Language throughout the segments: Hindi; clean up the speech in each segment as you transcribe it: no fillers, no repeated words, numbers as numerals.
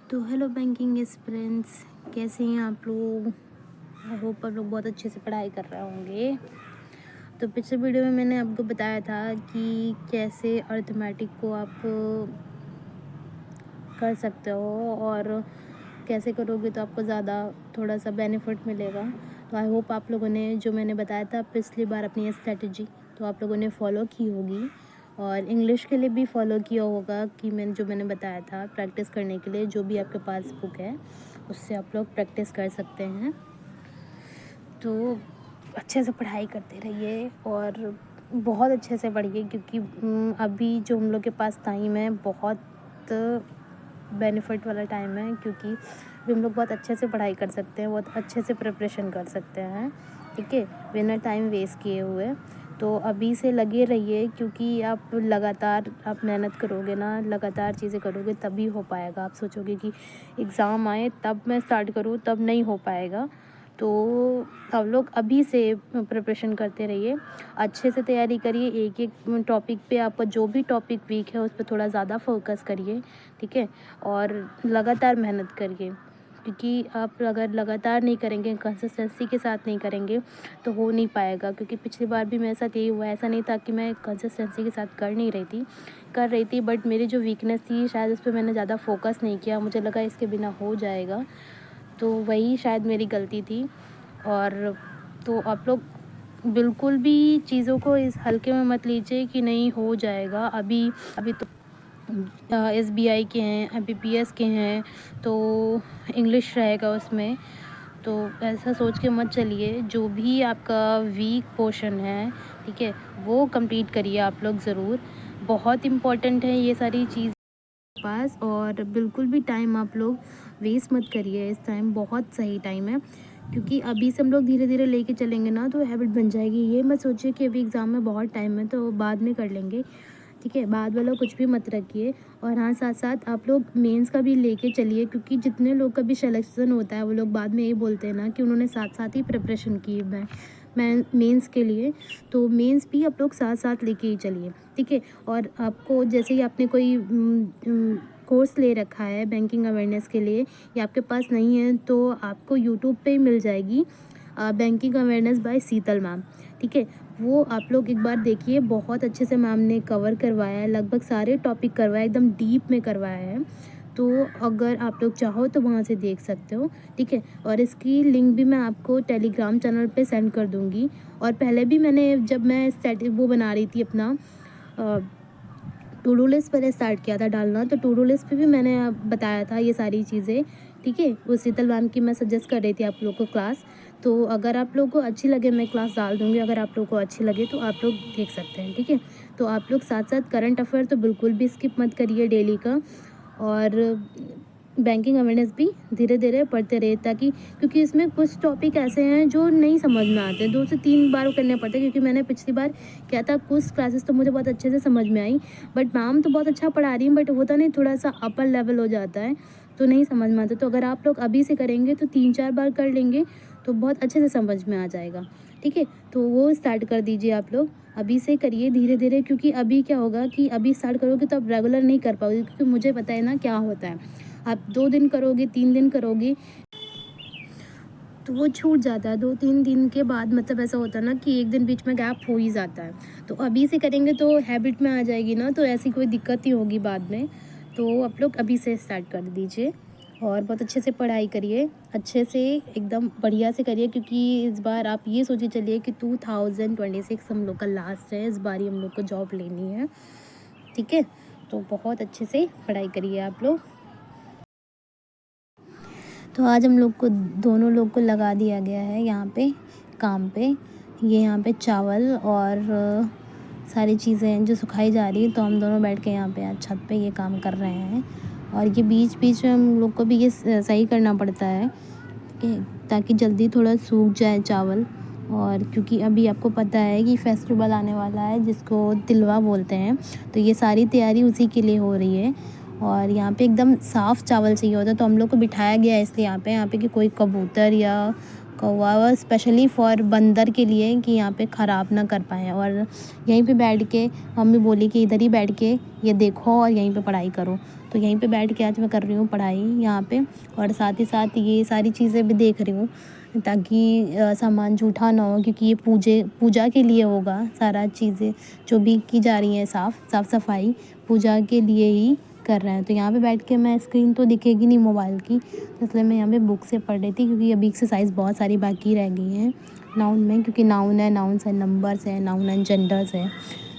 तो हेलो बैंकिंग एस्पिरेंट्स, कैसे हैं आप लोग। आई होप आप लोग बहुत अच्छे से पढ़ाई कर रहे होंगे। तो पिछले वीडियो में मैंने आपको बताया था कि कैसे अर्थमेटिक को आप कर सकते हो और कैसे करोगे तो आपको ज़्यादा थोड़ा सा बेनिफिट मिलेगा। तो आई होप आप लोगों ने जो मैंने बताया था पिछली बार अपनी ये स्ट्रेटजी तो आप लोगों ने फॉलो की होगी और इंग्लिश के लिए भी फॉलो किया होगा कि मैंने बताया था प्रैक्टिस करने के लिए जो भी आपके पास बुक है उससे आप लोग प्रैक्टिस कर सकते हैं। तो अच्छे से पढ़ाई करते रहिए और बहुत अच्छे से पढ़िए क्योंकि अभी जो हम लोग के पास टाइम है बहुत बेनिफिट वाला टाइम है क्योंकि अभी हम लोग बहुत अच्छे से पढ़ाई कर सकते हैं, बहुत अच्छे से प्रिपरेशन कर सकते हैं। ठीक है, बिना टाइम वेस्ट किए हुए। तो अभी से लगे रहिए क्योंकि आप लगातार आप मेहनत करोगे ना, लगातार चीज़ें करोगे तभी हो पाएगा। आप सोचोगे कि एग्ज़ाम आए तब मैं स्टार्ट करूँ, तब नहीं हो पाएगा। तो आप लोग अभी से प्रिपरेशन करते रहिए, अच्छे से तैयारी करिए। एक एक टॉपिक पे आपका जो भी टॉपिक वीक है उस पर थोड़ा ज़्यादा फोकस करिए। ठीक है, और लगातार मेहनत करिए क्योंकि आप अगर लगातार नहीं करेंगे, कंसिस्टेंसी के साथ नहीं करेंगे तो हो नहीं पाएगा। क्योंकि पिछली बार भी मेरे साथ यही हुआ, ऐसा नहीं था कि मैं कंसिस्टेंसी के साथ कर रही थी बट मेरी जो वीकनेस थी शायद उस पर मैंने ज़्यादा फोकस नहीं किया। मुझे लगा इसके बिना हो जाएगा, तो वही शायद मेरी गलती थी। और तो आप लोग बिल्कुल भी चीज़ों को इस हल्के में मत लीजिए कि नहीं हो जाएगा। अभी अभी तो SBI के हैं, MPPS के हैं, तो इंग्लिश रहेगा उसमें। तो ऐसा सोच के मत चलिए, जो भी आपका वीक पोर्शन है ठीक है वो कंप्लीट करिए आप लोग ज़रूर। बहुत इम्पोर्टेंट है ये सारी चीज़ पास, और बिल्कुल भी टाइम आप लोग वेस्ट मत करिए। इस टाइम बहुत सही टाइम है क्योंकि अभी से हम लोग धीरे धीरे लेके चलेंगे ना तो हैबिट बन जाएगी। ये मत सोचिए कि अभी एग्ज़ाम में बहुत टाइम है तो बाद में कर लेंगे। ठीक है, बाद वाला कुछ भी मत रखिए। और हाँ, साथ साथ आप लोग मेंस का भी लेके चलिए क्योंकि जितने लोग का भी सिलेक्शन होता है वो लोग बाद में यही बोलते हैं ना कि उन्होंने साथ साथ ही प्रिपरेशन की है मैं मेंस के लिए। तो मेंस भी आप लोग साथ साथ लेके ही चलिए। ठीक है, और आपको जैसे ही आपने कोई कोर्स ले रखा है बैंकिंग अवेयरनेस के लिए या आपके पास नहीं है तो आपको यूट्यूब पे ही मिल जाएगी banking awareness by Sheetal ma'am. ठीक है, वो आप लोग एक बार देखिए, बहुत अच्छे से मैम ने कवर करवाया है, लगभग सारे टॉपिक करवाया, एकदम डीप में करवाया है। तो अगर आप लोग चाहो तो वहाँ से देख सकते हो। ठीक है, और इसकी लिंक भी मैं आपको टेलीग्राम चैनल पे सेंड कर दूँगी। और पहले भी मैंने जब मैं वो बना रही थी अपना टू डू लिस्ट पहले स्टार्ट किया था डालना, तो टू डू लिस्ट पे भी मैंने बताया था ये सारी चीज़ें। ठीक है, वो शीतल मैम की मैं सजेस्ट कर रही थी आप लोग को क्लास। तो अगर आप लोगों को अच्छी लगे मैं क्लास डाल दूँगी, अगर आप लोग को अच्छी लगे तो आप लोग देख सकते हैं। ठीक है, तो आप लोग साथ साथ करंट अफेयर तो बिल्कुल भी स्किप मत करिए डेली का, और बैंकिंग अवेयरनेस भी धीरे धीरे पढ़ते रहे ताकि, क्योंकि इसमें कुछ टॉपिक ऐसे हैं जो नहीं समझ में आते, 2 से 3 बार करने पड़ते हैं। क्योंकि मैंने पिछली बार किया था, कुछ क्लासेस तो मुझे बहुत अच्छे से समझ में आई बट मैम तो बहुत अच्छा पढ़ा रही हैं बट होता नहीं, थोड़ा सा अपर लेवल हो जाता है तो नहीं समझ में आता। तो अगर आप लोग अभी से करेंगे तो 3-4 बार कर लेंगे तो बहुत अच्छे से समझ में आ जाएगा। ठीक है, तो वो स्टार्ट कर दीजिए आप लोग, अभी से करिए धीरे धीरे। क्योंकि अभी क्या होगा कि अभी स्टार्ट करोगे तो आप रेगुलर नहीं कर पाओगे, क्योंकि मुझे पता है ना क्या होता है। आप 2 दिन करोगे, 3 दिन करोगे तो वो छूट जाता है। 2-3 दिन के बाद मतलब ऐसा होता है ना कि 1 दिन बीच में गैप हो ही जाता है। तो अभी से करेंगे तो हैबिट में आ जाएगी ना, तो ऐसी कोई दिक्कत नहीं होगी बाद में। तो आप लोग अभी से स्टार्ट कर दीजिए और बहुत अच्छे से पढ़ाई करिए, अच्छे से एकदम बढ़िया से करिए। क्योंकि इस बार आप ये सोचिए चलिए कि 2026 हम लोग का लास्ट है, इस बार ही हम लोग को जॉब लेनी है। ठीक है, तो बहुत अच्छे से पढ़ाई करिए आप लोग। तो आज हम लोग को दोनों लोग को लगा दिया गया है यहाँ पे काम पे। ये यहाँ पे चावल और सारी चीज़ें जो सुखाई जा रही है, तो हम दोनों बैठ के यहाँ पे आज छत पे ये काम कर रहे हैं। और ये बीच बीच में हम लोग को भी ये सही करना पड़ता है कि ताकि जल्दी थोड़ा सूख जाए चावल। और क्योंकि अभी आपको पता है कि फेस्टिवल आने वाला है जिसको तिलवा बोलते हैं, तो ये सारी तैयारी उसी के लिए हो रही है। और यहाँ पे एकदम साफ़ चावल चाहिए होता है, तो हम लोग को बिठाया गया है इसलिए यहाँ पे कि कोई कबूतर या हुआ हुआ स्पेशली फॉर बंदर के लिए कि यहाँ पे ख़राब ना कर पाएँ। और यहीं पे बैठ के मम्मी बोली कि इधर ही बैठ के ये देखो और यहीं पे पढ़ाई करो। तो यहीं पे बैठ के आज मैं कर रही हूँ पढ़ाई यहाँ पे, और साथ ही साथ ये सारी चीज़ें भी देख रही हूँ ताकि सामान जूठा ना हो, क्योंकि ये पूजा के लिए होगा सारा चीज़ें जो भी की जा रही हैं, साफ़ सफाई पूजा के लिए ही कर रहे हैं। तो यहाँ पे बैठ के मैं स्क्रीन तो दिखेगी नहीं मोबाइल की, इसलिए मैं यहाँ पे बुक से पढ़ रही थी, क्योंकि अभी एक्सरसाइज बहुत सारी बाकी रह गई हैं नाउन में, क्योंकि नाउन है, नाउन्स है, नंबर्स है, नाउन एंड जेंडर्स है,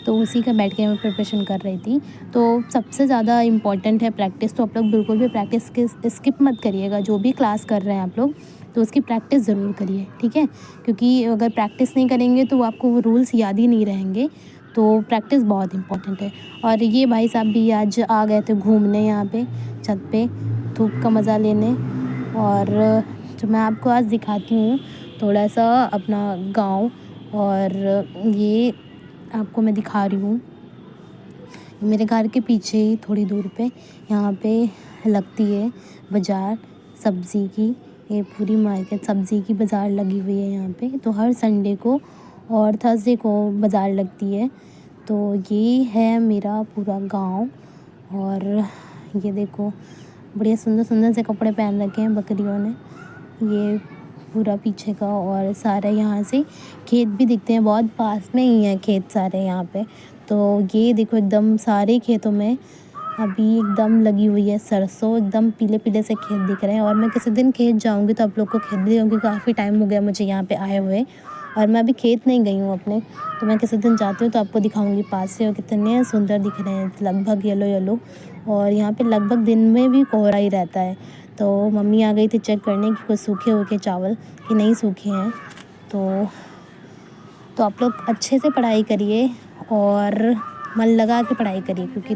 तो उसी का बैठ के मैं प्रिपरेशन कर रही थी। तो सबसे ज़्यादा इम्पॉर्टेंट है प्रैक्टिस, तो आप लोग बिल्कुल भी प्रैक्टिस के स्किप मत करिएगा। जो भी क्लास कर रहे हैं आप लोग, तो उसकी प्रैक्टिस ज़रूर करिए, ठीक है? क्योंकि अगर प्रैक्टिस नहीं करेंगे तो आपको वो रूल्स याद ही नहीं रहेंगे। तो प्रैक्टिस बहुत इम्पॉर्टेंट है। और ये भाई साहब भी आज आ गए थे घूमने यहाँ पे छत पे, धूप का मज़ा लेने। और जो मैं आपको आज दिखाती हूँ थोड़ा सा अपना गांव, और ये आपको मैं दिखा रही हूँ मेरे घर के पीछे ही थोड़ी दूर पे यहाँ पे लगती है बाज़ार सब्ज़ी की। ये पूरी मार्केट सब्ज़ी की बाज़ार लगी हुई है यहाँ पे। तो हर संडे को और थर्सडे को बाज़ार लगती है। तो ये है मेरा पूरा गांव। और ये देखो बढ़िया सुंदर सुंदर से कपड़े पहन रखे हैं बकरियों ने। ये पूरा पीछे का, और सारे यहाँ से खेत भी दिखते हैं, बहुत पास में ही है खेत सारे यहाँ पे। तो ये देखो एकदम सारे खेतों में अभी एकदम लगी हुई है सरसों, एकदम पीले पीले से खेत दिख रहे हैं। और मैं किसी दिन खेत जाऊँगी तो आप लोग को खेत भी दिखाऊंगी। काफ़ी टाइम हो गया मुझे यहाँ पे आए हुए, और मैं अभी खेत नहीं गई हूँ अपने, तो मैं किसी दिन जाती हूँ तो आपको दिखाऊंगी पास से। और कितने सुंदर दिख रहे हैं, लगभग येलो येलो। और यहाँ पे लगभग दिन में भी कोहरा ही रहता है। तो मम्मी आ गई थी चेक करने कि कुछ सूखे हुए चावल कि नहीं सूखे हैं। तो आप लोग अच्छे से पढ़ाई करिए और मन लगा के पढ़ाई करिए, क्योंकि